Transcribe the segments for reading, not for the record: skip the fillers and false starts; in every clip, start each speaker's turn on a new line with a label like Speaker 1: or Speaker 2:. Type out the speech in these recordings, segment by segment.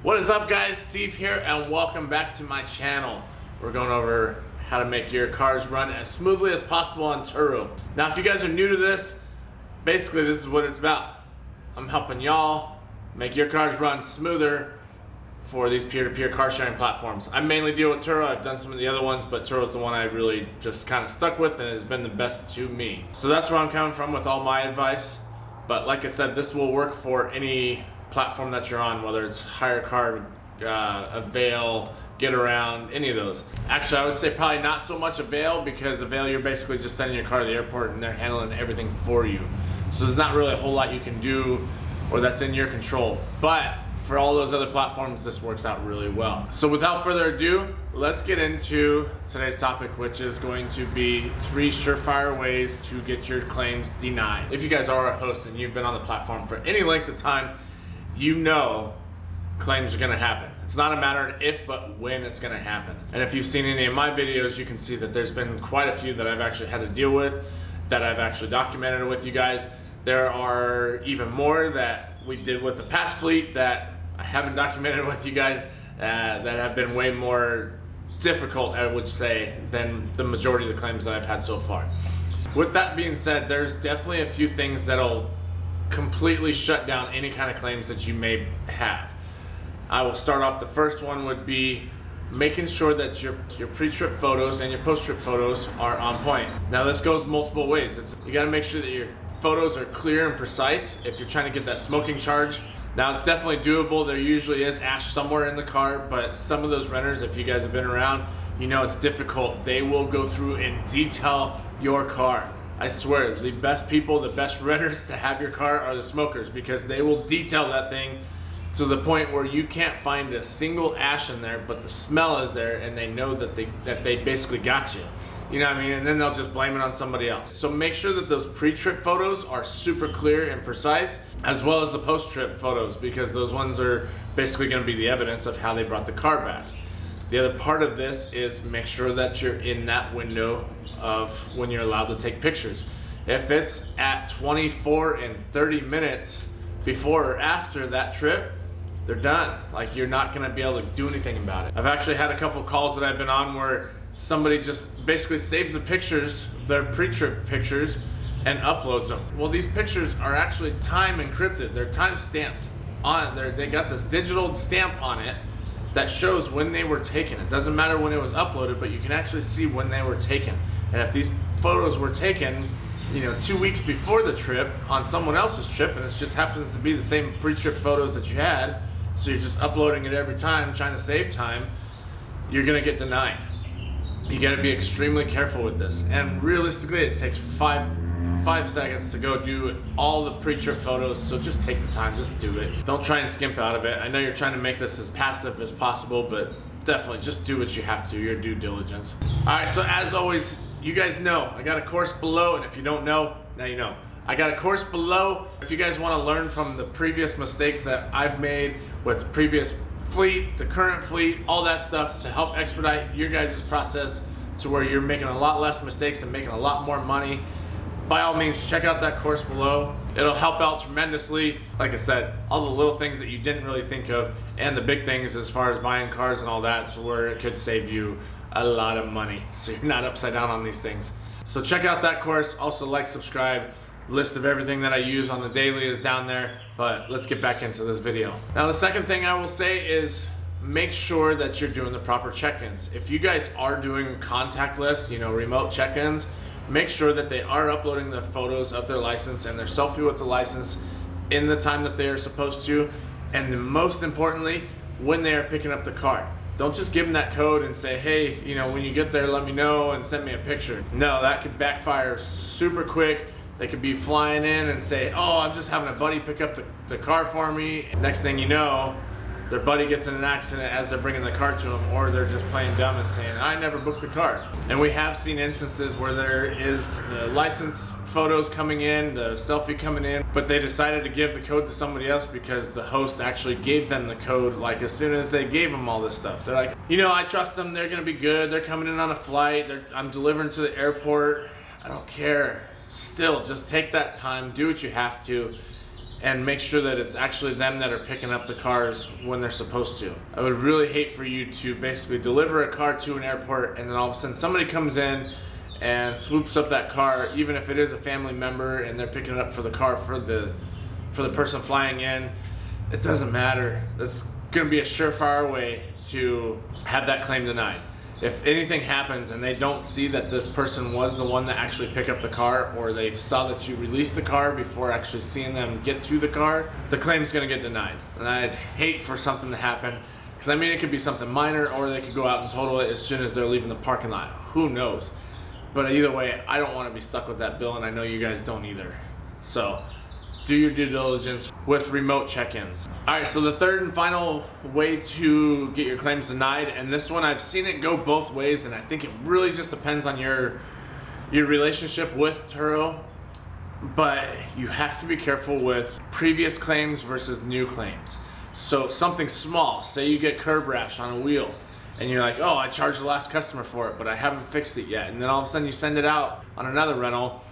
Speaker 1: What is up, guys? Steve here, and welcome back to my channel. We're going over how to make your cars run as smoothly as possible on Turo. Now, if you guys are new to this, basically this is what it's about. I'm helping y'all make your cars run smoother for these peer-to-peer car sharing platforms. I mainly deal with Turo. I've done some of the other ones, but Turo's the one I really just kind of stuck with and has been the best to me. So that's where I'm coming from with all my advice. But like I said, this will work for any platform that you're on, whether it's hire car, Avail, Get Around, any of those. Actually, I would say probably not so much Avail, because Avail, you're basically just sending your car to the airport and they're handling everything for you. So there's not really a whole lot you can do or that's in your control. But for all those other platforms, this works out really well. So without further ado, let's get into today's topic, which is going to be 3 surefire ways to get your claims denied. If you guys are a host and you've been on the platform for any length of time, you know claims are gonna happen. It's not a matter of if, but when it's gonna happen. And if you've seen any of my videos, you can see that there's been quite a few that I've actually had to deal with, that I've actually documented with you guys. There are even more that we did with the past fleet that I haven't documented with you guys, that have been way more difficult, I would say, than the majority of the claims that I've had so far. With that being said, there's definitely a few things that'll completely shut down any kind of claims that you may have. I will start off. The first one would be making sure that your pre-trip photos and your post-trip photos are on point. Now this goes multiple ways. You got to make sure that your photos are clear and precise if you're trying to get that smoking charge. Now it's definitely doable. There usually is ash somewhere in the car, but some of those renters, if you guys have been around, you know it's difficult. They will go through and detail your car. I swear, the best people, the best renters to have your car are the smokers, because they will detail that thing to the point where you can't find a single ash in there, but the smell is there, and they know that they basically got you. You know what I mean? And then they'll just blame it on somebody else. So make sure that those pre-trip photos are super clear and precise, as well as the post-trip photos, because those ones are basically going to be the evidence of how they brought the car back. The other part of this is make sure that you're in that window of when you're allowed to take pictures. If it's at 24 and 30 minutes before or after that trip, they're done. Like, you're not gonna be able to do anything about it. I've actually had a couple calls that I've been on where somebody just basically saves the pictures, their pre-trip pictures, and uploads them. Well, these pictures are actually time encrypted. They're time stamped on there. They got this digital stamp on it that shows when they were taken. It doesn't matter when it was uploaded, but you can actually see when they were taken. And if these photos were taken, 2 weeks before the trip on someone else's trip, and it just happens to be the same pre-trip photos that you had, so you're just uploading it every time, trying to save time, you're gonna get denied. You gotta be extremely careful with this. And realistically, it takes five seconds to go do all the pre-trip photos, so just take the time, just do it. Don't try and skimp out of it. I know you're trying to make this as passive as possible, but definitely just do what you have to, your due diligence. All right, so as always, you guys know, I got a course below, and if you don't know, now you know. I got a course below. If you guys wanna learn from the previous mistakes that I've made with the previous fleet, the current fleet, all that stuff to help expedite your guys' process to where you're making a lot less mistakes and making a lot more money, by all means, check out that course below. It'll help out tremendously. Like I said, all the little things that you didn't really think of, and the big things as far as buying cars and all that, to where it could save you a lot of money, so you're not upside down on these things. So check out that course. Also, like, subscribe. List of everything that I use on the daily is down there. But let's get back into this video. Now, the second thing I will say is make sure that you're doing the proper check-ins. If you guys are doing contactless, remote check-ins, make sure that they are uploading the photos of their license and their selfie with the license in the time that they are supposed to, and then most importantly, when they are picking up the car. Don't just give them that code and say, hey, when you get there, let me know and send me a picture. No, that could backfire super quick. They could be flying in and say, oh, I'm just having a buddy pick up the car for me. Next thing you know, their buddy gets in an accident as they're bringing the car to them, or they're just playing dumb and saying, I never booked the car. And we have seen instances where there is the license photos coming in, the selfie coming in, but they decided to give the code to somebody else because the host actually gave them the code, like, as soon as they gave them all this stuff. They're like, I trust them, they're gonna be good, they're coming in on a flight, I'm delivering to the airport, I don't care. Still, just take that time, do what you have to, and make sure that it's actually them that are picking up the cars when they're supposed to. I would really hate for you to basically deliver a car to an airport and then all of a sudden somebody comes in and swoops up that car, even if it is a family member and they're picking it up for the car for the person flying in. It doesn't matter. It's gonna be a surefire way to have that claim denied. If anything happens and they don't see that this person was the one that actually picked up the car, or they saw that you released the car before actually seeing them get to the car, the claim's gonna get denied. And I'd hate for something to happen, because I mean it could be something minor, or they could go out and total it as soon as they're leaving the parking lot. Who knows? But either way, I don't want to be stuck with that bill, and I know you guys don't either. So do your due diligence with remote check-ins. All right, so the third and final way to get your claims denied, and this one I've seen it go both ways, and I think it really just depends on your relationship with Turo, but you have to be careful with previous claims versus new claims. So something small, say you get curb rash on a wheel, and you're like, oh, I charged the last customer for it, but I haven't fixed it yet. And then all of a sudden you send it out on another rental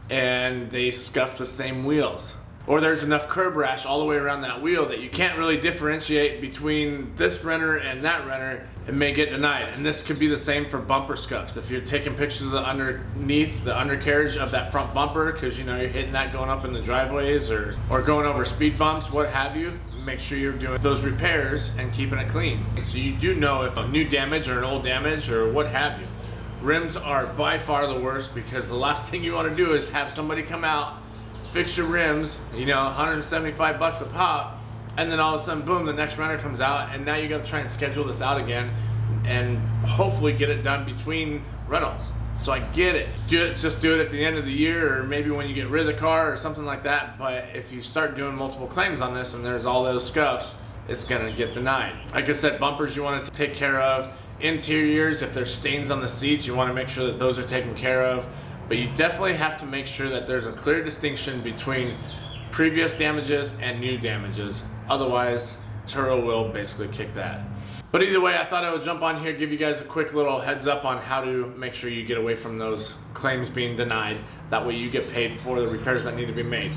Speaker 1: and they scuff the same wheels. Or there's enough curb rash all the way around that wheel that you can't really differentiate between this renter and that renter. It may get denied. And this could be the same for bumper scuffs. If you're taking pictures of the underneath, the undercarriage of that front bumper, because you know you're hitting that going up in the driveways or going over speed bumps, what have you, make sure you're doing those repairs and keeping it clean. So you do know if a new damage or an old damage or what have you. Rims are by far the worst, because the last thing you want to do is have somebody come out, fix your rims, you know, 175 bucks a pop, and then all of a sudden, boom, the next renter comes out, and now you got to try and schedule this out again and hopefully get it done between rentals. So I get it. Just do it at the end of the year, or maybe when you get rid of the car or something like that. But if you start doing multiple claims on this and there's all those scuffs, it's gonna get denied. Like I said, bumpers you want to take care of. Interiors, if there's stains on the seats, you want to make sure that those are taken care of. But you definitely have to make sure that there's a clear distinction between previous damages and new damages. Otherwise, Turo will basically kick that. But either way, I thought I would jump on here, give you guys a quick little heads up on how to make sure you get away from those claims being denied. That way you get paid for the repairs that need to be made.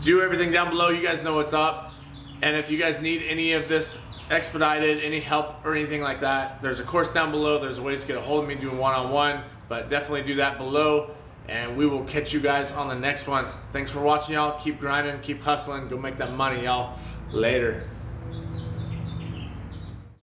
Speaker 1: Do everything down below. You guys know what's up. And if you guys need any of this expedited, any help or anything like that, there's a course down below. There's ways to get a hold of me doing one-on-one, but definitely do that below. And we will catch you guys on the next one. Thanks for watching, y'all. Keep grinding, keep hustling, go make that money, y'all. Later.